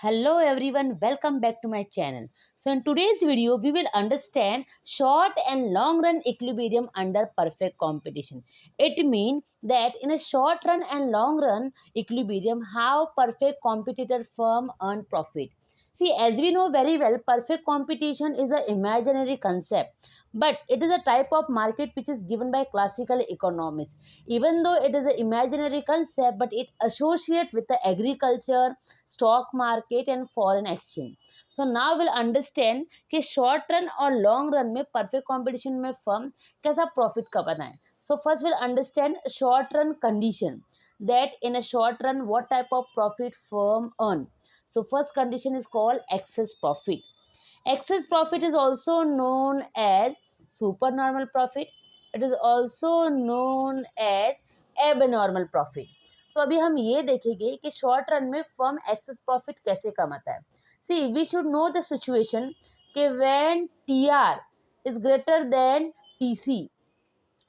Hello everyone, welcome back to my channel. So in today's video, we will understand short and long run equilibrium under perfect competition. It means that in a short run and long run equilibrium, how perfect competitor firm earn profit. See, as we know very well, perfect competition is an imaginary concept, but it is a type of market which is given by classical economists. Even though it is an imaginary concept, but it associates with the agriculture, stock market and foreign exchange. So now we'll understand कि short run और long run में perfect competition में firm कैसा profit कमाना है. So first we'll understand short run condition, that in a short run what type of profit firm earn. So first condition is called excess profit. Excess profit is also known as supernormal profit. It is also known as abnormal profit. सो अभी हम ये देखेंगे कि short run में firm excess profit कैसे कमाता है. See we should know the situation कि when T R is greater than T C,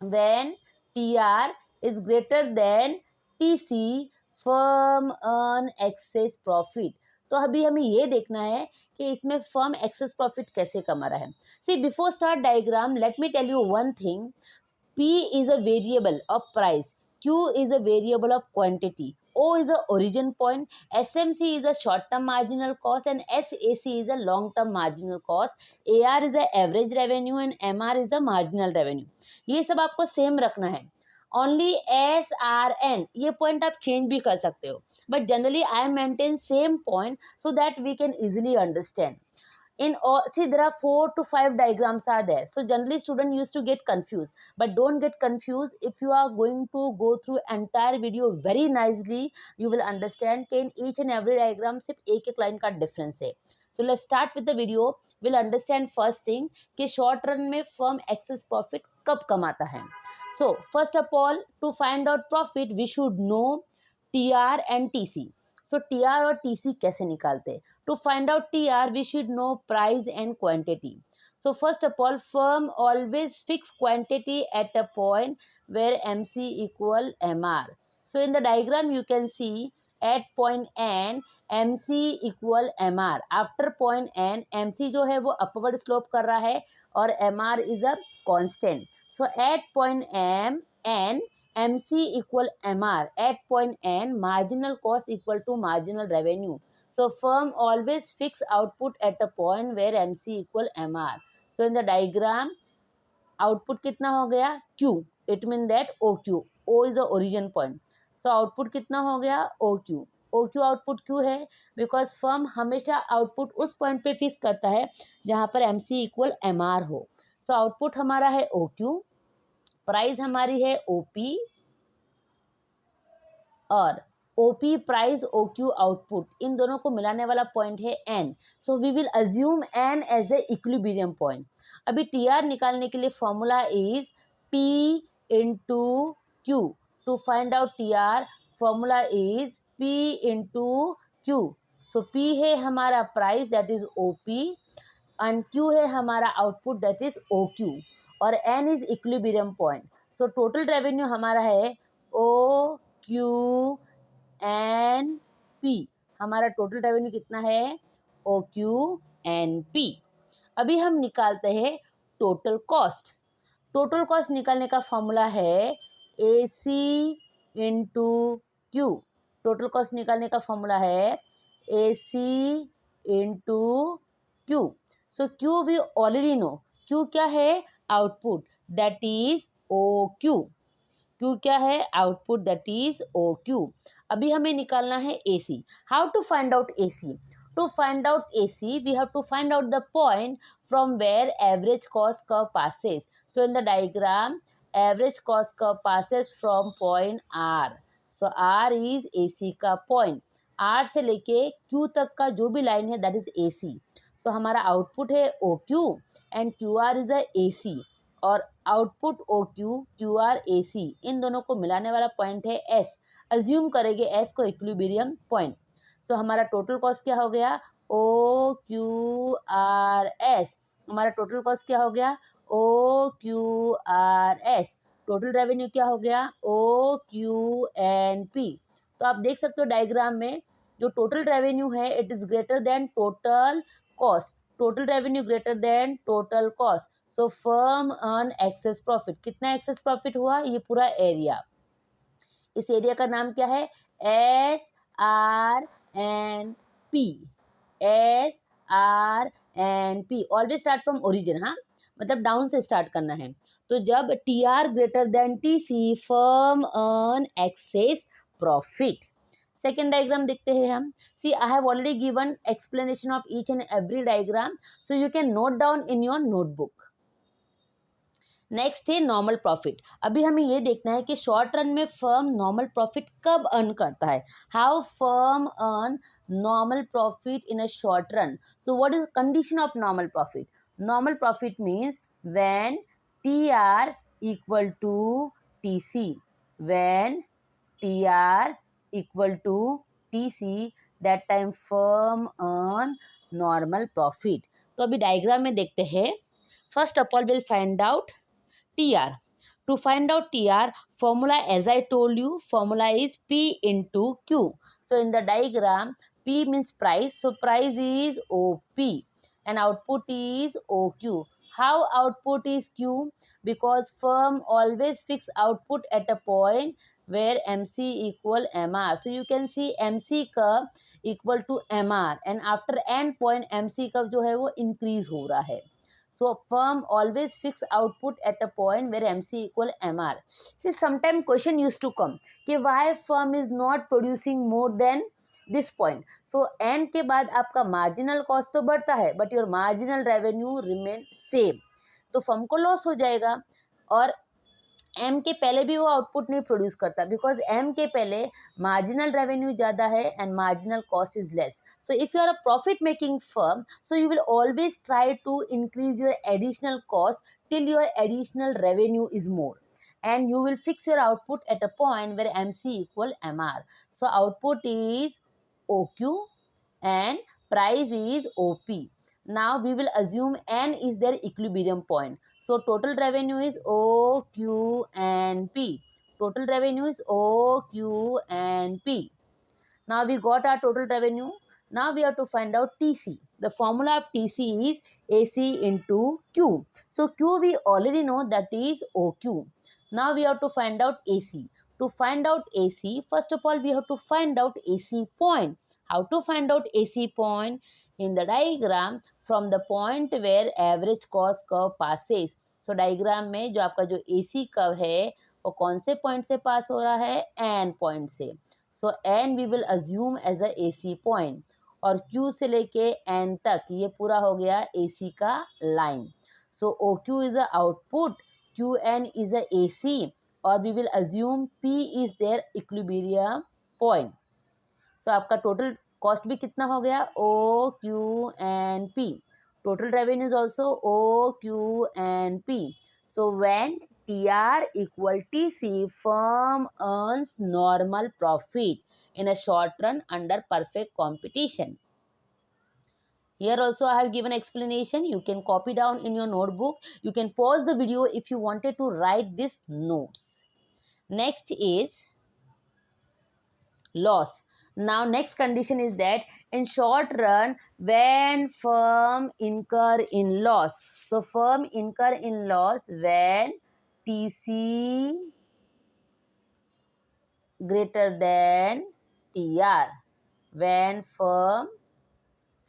when T R is greater than T C, firm earn excess profit. तो अभी हमें ये देखना है कि इसमें फर्म एक्सेस प्रॉफिट कैसे कमा रहा है. See before start diagram let me tell you one thing. P is a variable of price, Q is a variable of quantity, O is a origin point, SMC is a short term marginal cost and SAC is a long term marginal cost, AR is a average revenue and MR is a marginal revenue. ये सब आपको same रखना है. Only SRN ये point आप change भी कर सकते हो, but generally I maintain same point so that we can easily understand. In all, see there are 4 to 5 diagrams are there, so generally student used to get confused, but don't get confused. If you are going to go through entire video very nicely, you will understand कि in each and every diagram सिर्फ एक एक line का difference है. So let's start with the video. We'll understand first thing कि short run में firm excess profit कब कमाता है. So first of all, to find out profit we should know TR and TC. So T R और T C कैसे निकालते. To find out T R we should know price and quantity. So first of all firm always fix quantity at a point where M C equal M R. So in the diagram you can see at point N M C equal M R. After point N M C जो है वो upward slope कर रहा है और M R is a constant. So at point M N MC equal MR. At point N, marginal cost equal to marginal revenue. So firm always fix output at a point where MC equal MR. So in the diagram, output कितना हो गया Q. It means that OQ. O is the origin point. So output कितना हो गया OQ. OQ output क्यों है? Because firm हमेशा output उस point पे फिक्स करता है जहाँ पर MC equal MR हो. So output हमारा है OQ, प्राइस हमारी है ओपी और ओपी प्राइस ओक्यू आउटपुट, इन दोनों को मिलाने वाला पॉइंट है N. So we will assume N as a equilibrium point. अभी टी आर निकालने के लिए formula is P into Q. To find out T R formula is P into Q. So P है हमारा price that is OP and Q है हमारा output that is O Q और N is equilibrium point. So total revenue हमारा है O Q N P. हमारा total revenue कितना है ओ क्यू एन पी. अभी हम निकालते हैं टोटल कॉस्ट. टोटल कॉस्ट निकालने का फॉर्मूला है A C into Q. Total cost निकालने का फॉर्मूला है A C into Q. So Q we already know. Q क्या है output that is O Q. Q क्या है output that is O Q. अभी हमें निकालना है A C. How to find out A C. To find out AC, we have to find out the point from where average cost curve passes. So in the diagram, average cost curve passes from point R. So R is AC का point. R से लेके Q तक का जो भी line है that is AC. So हमारा output है OQ and QR is a AC. और आउटपुट OQ, QR, AC इन दोनों को मिलाने वाला पॉइंट है S. अज्यूम करेंगे S को इक्विलिब्रियम पॉइंट. सो हमारा टोटल कॉस्ट क्या हो गया ओ क्यू आर एस. हमारा टोटल कॉस्ट क्या हो गया O Q R S. Total revenue क्या हो गया ओ क्यू एन पी. तो आप देख सकते हो डायग्राम में जो टोटल रेवेन्यू है it is greater then total cost, total revenue greater than total cost, so firm earn excess profit. कितना एक्सेस प्रॉफिट हुआ, ये पूरा एरिया, इस एरिया का नाम क्या है, SRNP, SRNP, always start from origin, हाँ मतलब डाउन से स्टार्ट करना है। तो जब TR greater than TC firm earn excess profit. Second diagram देखते हैं हम। See I have already given explanation of each and every diagram, so you can note down in your notebook. Next है normal profit. अभी हमें ये देखना है कि शॉर्ट रन में फर्म नॉर्मल प्रॉफिट कब अर्न करता है, how firm earn normal profit in a short run. So what is condition of normal profit, normal profit means when TR equal to TC, when TR equal to TC, that time firm earn normal profit। तो अभी diagram में देखते हैं। First of all will find out TR. To find out TR, formula as I told you, formula is P into Q. So in the diagram, P means price, so price is OP and output is OQ. How output is Q? Because firm always fix output at a point where MC equal MR. So you can see MC curve equal to MR and after end point MC curve जो है वो increase हो रहा है। So firm always fix output at a point where MC equal MR. See, sometimes question used to come कि why firm is not producing more than this point. So end के बाद आपका marginal cost तो बढ़ता है but your marginal revenue remain same. तो firm को loss हो जाएगा और एम के पहले भी वो आउटपुट नहीं प्रोड्यूस करता बिकॉज एम के पहले मार्जिनल रेवेन्यू ज़्यादा है and marginal cost is less. So if you are a profit making firm, so you will always try to increase your additional cost till your additional revenue is more and you will fix your output at a point where MC equal MR. So output is OQ and price is OP. Now we will assume N is their equilibrium point. So total revenue is O, Q and P. Total revenue is O, Q and P. Now we got our total revenue. Now we have to find out TC. The formula of TC is AC into Q. So Q we already know, that is OQ. Now we have to find out AC. To find out AC, first of all we have to find out AC point. How to find out AC point? In the diagram, from the point where average cost curve passes. So diagram में जो आपका जो AC curve है वो कौन से point से pass हो रहा है, N point से। So N we will assume as a AC point और Q से लेके N तक ये पूरा हो गया AC का line. So OQ is a output, QN is a AC और we will assume P is there equilibrium point. So आपका टोटल कॉस्ट भी कितना हो गया, OQ&P। Total revenue is also OQ&P. So when TR equal TC, firm earns normal profit in a short run under perfect competition. Here also I have given explanation. You can copy down in your notebook. You can pause the video if you wanted to write these notes. Next is loss. Now next condition is that in short run when firm incur in loss. So firm incur in loss when TC greater than TR, when firm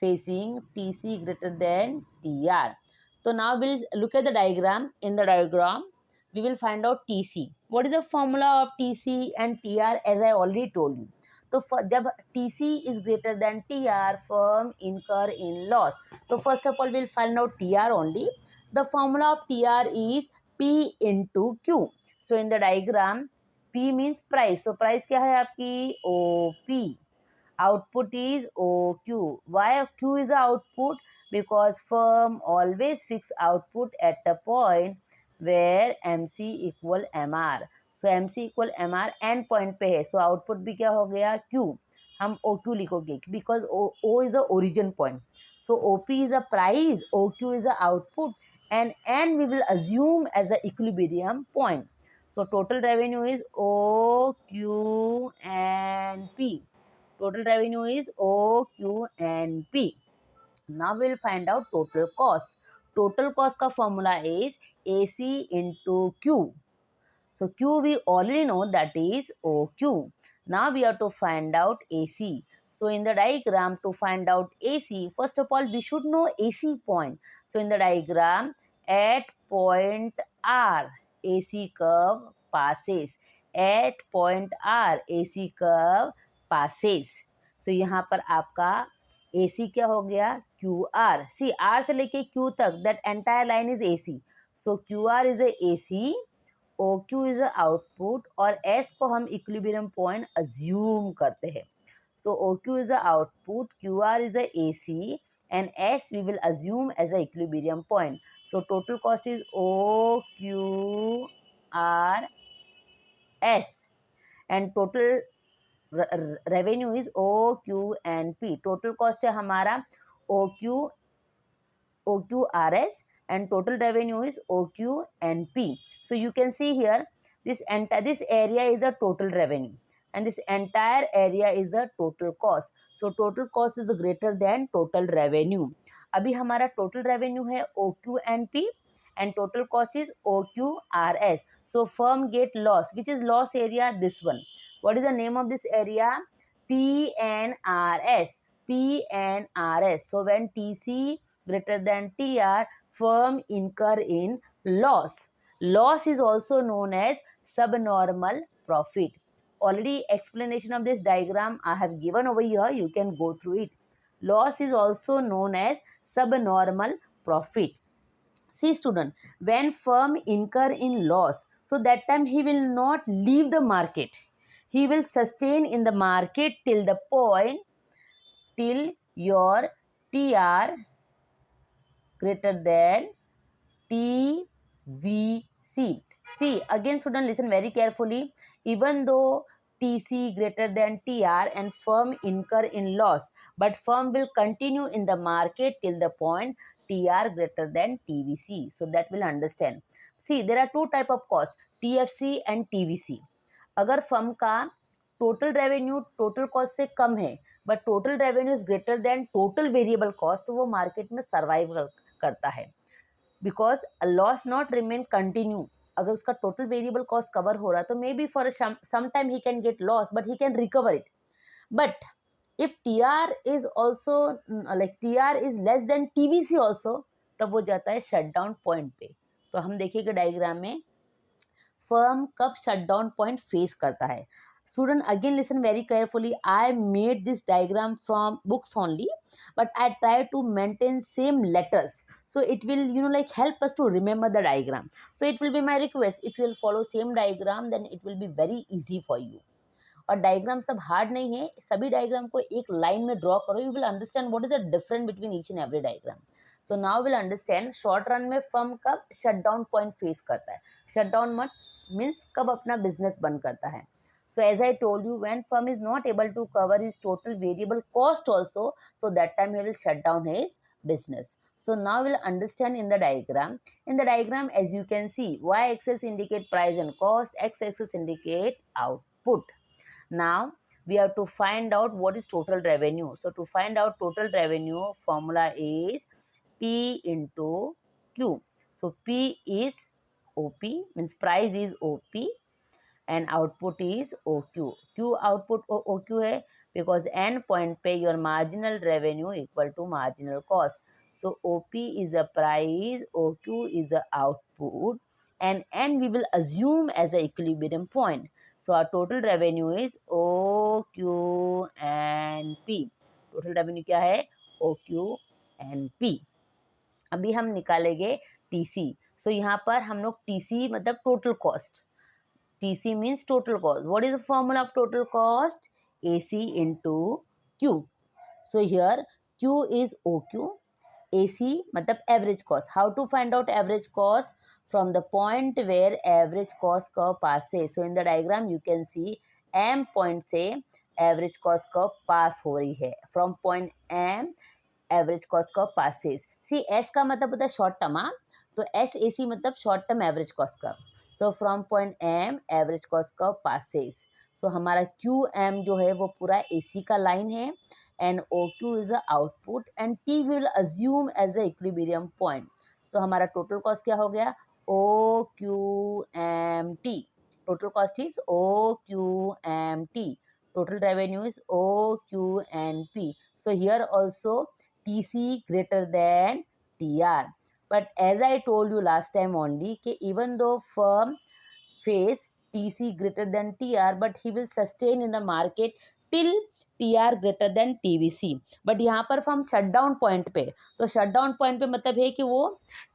facing TC greater than TR. So now we'll look at the diagram. In the diagram we will find out TC. What is the formula of TC and TR? As I already told you, तो जब TC is greater than TR, firm incur in loss. So first of all we'll find out TR only. The formula of TR is P into Q. So in the diagram P means price. So price क्या है आपकी, OP. Output is OQ. Why Q is the output? Because firm always fix output at a point where MC equal MR. So MC equal MR end point पे है, so output भी क्या हो गया, Q. हम OQ लिखोगे because O is the origin point. So OP is a price, OQ is the output and N we will assume as a equilibrium point. So total revenue is OQ and P. Total revenue is O, Q and P. Now we'll find out total cost. Total cost का formula is AC into Q. So Q we already know, that is OQ. Now we have to find out AC. So in the diagram, to find out AC, first of all we should know AC point. So in the diagram, at point R, AC curve passes. At point R, AC curve passes. So यहाँ पर आपका AC क्या हो गया, QR. See, R से लेके Q तक, that entire line is AC. So QR is a AC, OQ is a output, और S को हम इक्विलिब्रियम पॉइंट अज्यूम करते हैं. So OQ is a output, QR is a AC, and S we will assume as a equilibrium point. So total cost is OQRS, and total revenue is OQ and P. Total cost है हमारा OQRS, and total revenue is OQ and P. So you can see here, this area is the total revenue, and this entire area is the total cost. So total cost is greater than total revenue. अभी हमारा total revenue है OQ and P, and total cost is OQRS. So firm get loss. Which is loss area? This one. What is the name of this area? PNRS. PNRS. So when TC greater than TR, firm incur in loss. Loss is also known as subnormal profit. Already explanation of this diagram I have given over here. You can go through it. Loss is also known as subnormal profit. See student, when firm incur in loss, so that time he will not leave the market. He will sustain in the market till the point till your TR greater than TVC. See, again student, listen very carefully. Even though TC greater than TR and firm incur in loss, but firm will continue in the market till the point TR greater than TVC. So that will understand. See, there are two type of cost, TFC and TVC. अगर firm का total revenue total cost से कम है, but total revenue is greater then total variable cost, तो वो market में survive करता है. Because loss not remain continue. अगर उसका टोटल वेरिएबल कॉस्ट कवर हो रहा है तो may be for some time he can get loss, but he can recover it. But if T R is also like T R is less than TVC also, तब वो जाता है shut down point पे. तो हम देखेंगे diagram में firm कब शट डाउन पॉइंट फेस करता है. Student, again listen very carefully. I made this diagram from books only, but I try to maintain same letters, so it will like help us to remember the diagram. So it will be my request, if you will follow same diagram, then it will be very easy for you. और diagram सब hard नहीं है, सभी diagram को एक line में draw करो. You will understand what is the difference between each and every diagram. So now will understand short run में फर्म कब शट डाउन पॉइंट फेस करता है. शट डाउन मत मीन्स कब अपना बिजनेस बंद करता है. So as I told you, when firm is not able to cover his total variable cost also, so that time he will shut down his business. So now we'll understand in the diagram. In the diagram, as you can see, y-axis indicate price and cost, x-axis indicate output. Now we have to find out what is total revenue. So to find out total revenue, formula is P into Q. So P is OP, means price is OP, and output is OQ. Q output OQ है because end point पे your marginal revenue equal to marginal cost. So OP is a price, OQ is a output, and N we will assume as a equilibrium point. So our total revenue is OQ and P. Total revenue क्या है? OQ and P. अभी हम निकालेंगे TC. So यहाँ पर हम लोग TC मतलब total cost. TC means total cost. What is the formula of total cost? AC into Q. So here Q is OQ. AC मतलब average cost. How to find out average cost? From the point where average cost curve passes. So in the diagram you can see M point से average cost curve pass हो रही है. From point M average cost curve passes. See S का मतलब होता है short term, तो SAC मतलब short term average cost curve. So from point M, average cost curve passes. सो हमारा क्यू एम जो है वो पूरा AC का लाइन है, and OQ is a output, and T will assume as a equilibrium point. So हमारा total cost क्या हो गया, OQMT. Total cost is OQMT. Total revenue is OQNP. So here also TC greater than TR. But as I told you last time only, कि even though firm face TC greater than TR, but he will sustain in the market till TR greater than TVC. But यहाँ पर हम shutdown point पे, तो shutdown point पे मतलब है कि वो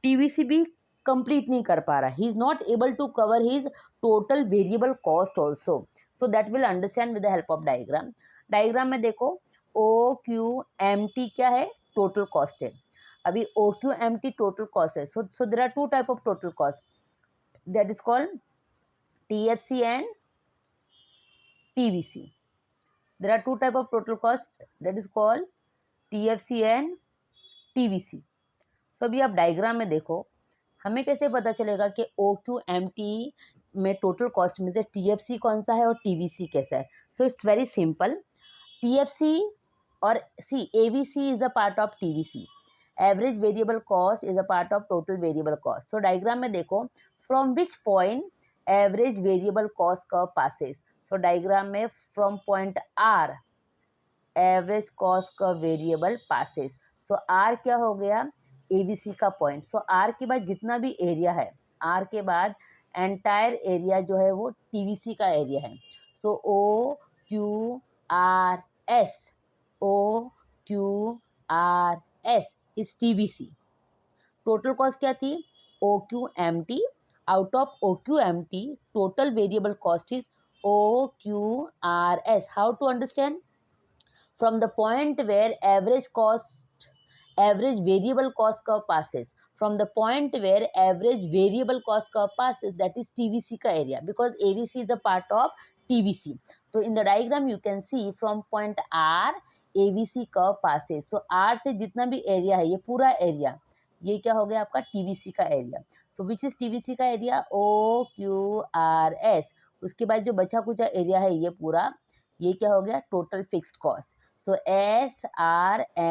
TVC भी कंप्लीट नहीं कर पा रहा, he is not able to cover his total variable cost also. So that will understand with the help of diagram. Diagram में देखो OQMT क्या है, टोटल कॉस्ट है. अभी OQMT टोटल कॉस्ट है. So there are two type of total cost, that is called TFC and TVC. There are two type of total cost, that is called TFC and TVC. So अभी आप diagram में देखो, हमें कैसे पता चलेगा कि OQMT में टोटल कॉस्ट में से TFC कौन सा है और TVC कैसा है. So it's very simple. TFC और AVC is a part of TVC. Average variable cost is a part of total variable cost. So diagram में देखो, from which point average variable cost curve passes. So diagram में from point R average cost curve variable passes. So R क्या हो गया, ABC का point. सो R के बाद जितना भी एरिया है, R के बाद एंटायर एरिया जो है वो TVC का एरिया है. So OQRS, OQRS is TVC. Total cost क्या थी, OQMT. Out of OQMT total variable cost is OQRS. How to understand, from the point where average variable cost curve passes, from the point where average variable cost curve passes, that is TVC का area, because AVC is the part of TVC. So in the diagram you can see from point R AVC curve passes. So R से जितना भी area है, ये पूरा area, ये क्या हो गया आपका TVC का area. So which is TVC का एरिया, OQRS. उसके बाद जो बचा कुचा एरिया है ये पूरा, ये क्या हो गया, total fixed cost. So SRMT,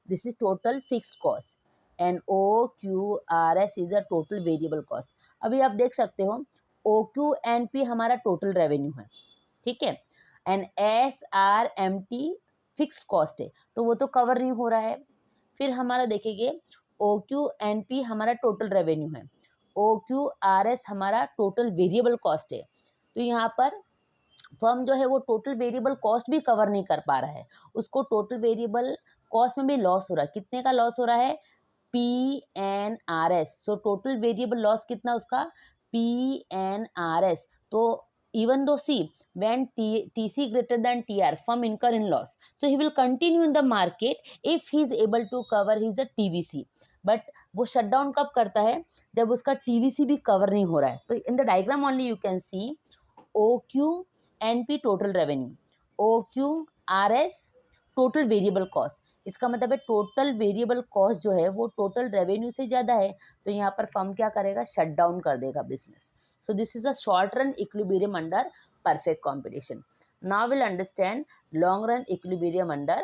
this is total fixed cost, and OQRS is a total variable cost. अभी आप देख सकते हो OQNP हमारा टोटल रेवेन्यू है, ठीक है, एंड SRMT फिक्स्ड कॉस्ट है, तो वो तो कवर नहीं हो रहा है. फिर हमारा देखेंगे OQNP हमारा टोटल रेवेन्यू है, OQRS हमारा टोटल वेरिएबल कॉस्ट है. तो यहाँ पर फर्म जो है वो टोटल वेरिएबल कॉस्ट भी कवर नहीं कर पा रहा है, उसको टोटल वेरिएबल कॉस्ट में भी लॉस हो रहा है. कितने का लॉस हो रहा है, PNRS. So total variable loss कितना उसका, PNRS. तो even though when TC greater than TR, firm incur in loss, so he will continue in the market if he is able to cover his TVC. But वो shut down कब करता है, जब उसका TVC भी cover नहीं हो रहा है. तो इन the diagram only you can C OQNP total revenue, OQRS total variable cost. इसका मतलब है टोटल वेरिएबल कॉस्ट जो है वो टोटल रेवेन्यू से ज़्यादा है, तो यहाँ पर फर्म क्या करेगा, शट डाउन कर देगा business. So this is a short run equilibrium under perfect competition. Now will understand long run equilibrium under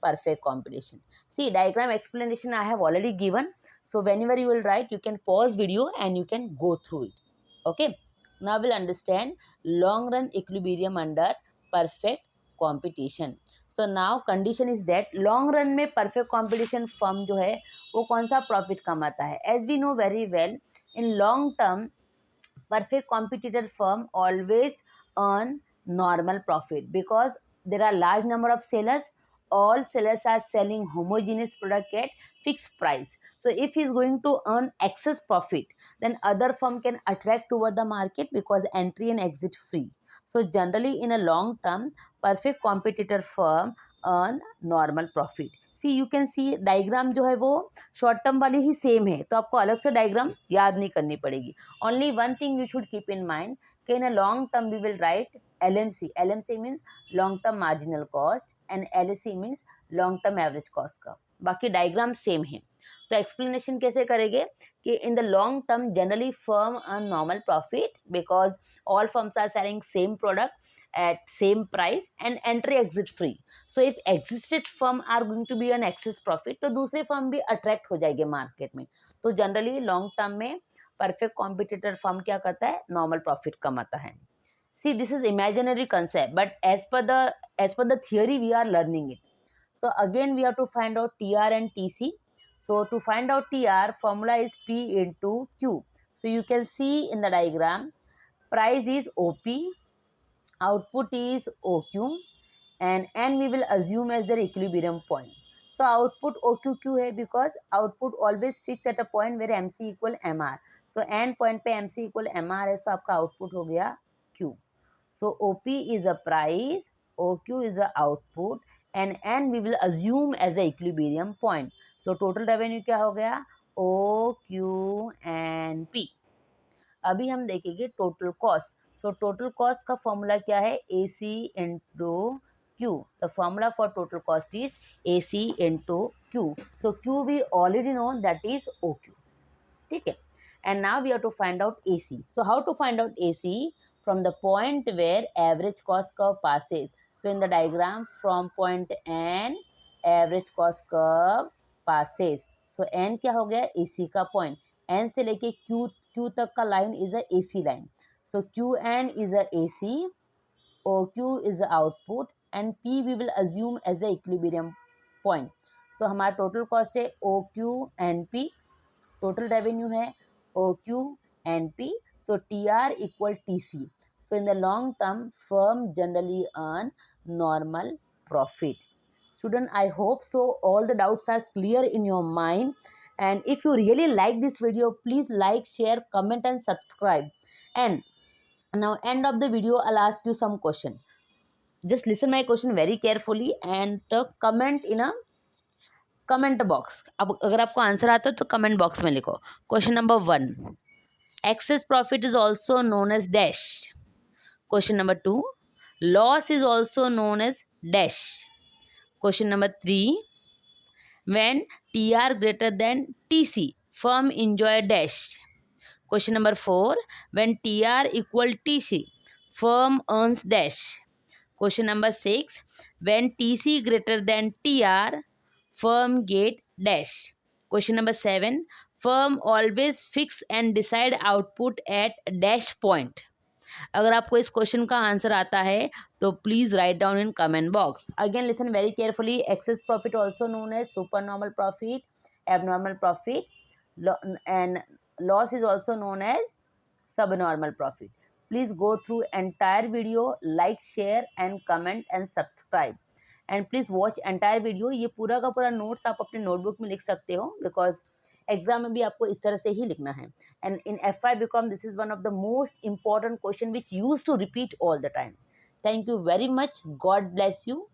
perfect competition. See, diagram explanation I have already given. So whenever you will write, you can pause video and you can go through it. Okay. Now we'll understand long run equilibrium under perfect competition. So now condition is that long run में perfect competition firm जो है वो कौन सा profit कमाता है. As we know very well, in long term perfect competitor firm always earn normal profit because there are large number of sellers. All sellers are selling homogeneous product at fixed price. So if he is going to earn excess profit, then other firm can attract toward the market because entry and exit free. So generally in a long term, perfect competitor firm earn normal profit. See you can see diagram जो है वो short term वाली ही same है, तो आपको अलग से diagram याद नहीं करनी पड़ेगी. Only one thing you should keep in mind कि in a long term we will write LMC. LMC means long term marginal cost and LAC means long term average cost का. बाकी डायग्राम सेम है। तो explanation कैसे करेंगे कि in the long term generally firm earn normal profit because all firms are selling same product at same price and entry exit free. So if existed firm are going to be an excess profit, तो दूसरे firm भी attract हो जाएंगे market में। तो generally long term में perfect competitor firm क्या करता है, नॉर्मल प्रॉफिट कमाता है। See, this is imaginary concept, but as per the theory we are learning it. So again we have to find out TR and TC. So to find out TR, formula is P into Q. So you can see in the diagram, price is OP, output is OQ, and N we will assume as their equilibrium point. So output OQ क्यों है, because output always fix at a point where MC equal MR. So N point पे MC equal MR है, so आपका output हो गया Q. So OP is a price, OQ is a output, and N we will assume as the equilibrium point. So total revenue क्या हो गया, OQ and P. अभी हम देखेंगे total cost. So total cost का formula क्या है, AC into Q. The formula for total cost is AC into Q. So Q we already know that is OQ, ठीक है। And now we have to find out AC. So how to find out AC? From the point where average cost curve passes. So in the diagram, from point N, average cost curve passes. So N क्या हो गया, AC का point. N से लेके Q तक का line is a AC line. So QN is a AC, OQ is the output, and P we will assume as the equilibrium point. So हमारा total cost है OQ and P, total revenue है OQ and P. So TR equal TC. So in the long term, firm generally earn normal profit. Student, I hope so all the doubts are clear in your mind. And if you really like this video, please like, share, comment and subscribe. And now end of the video, I'll ask you some question. Just listen my question very carefully and comment in a comment box. अब अगर आपको answer आता है तो comment box में लिखो। Question number 1, excess profit is also known as dash. Question number 2, loss is also known as dash. Question number 3, when TR greater than TC firm enjoy dash. Question number 4, when TR equal TC firm earns dash. Question number 6, when TC greater than TR firm get dash. Question number 7, firm always fix and decide output at dash point. अगर आपको इस question का answer आता है तो please write down in comment box. Again listen very carefully, excess profit also known as super normal profit, abnormal profit and loss is also known as subnormal profit. Please go through entire video, like, share and comment and subscribe. And please watch entire video. ये पूरा का पूरा notes आप अपने notebook में लिख सकते हो, बिकॉज एग्जाम में भी आपको इस तरह से ही लिखना है। And in FY BCom this is one of the most important question which use to repeat all the time. Thank you very much, God bless you.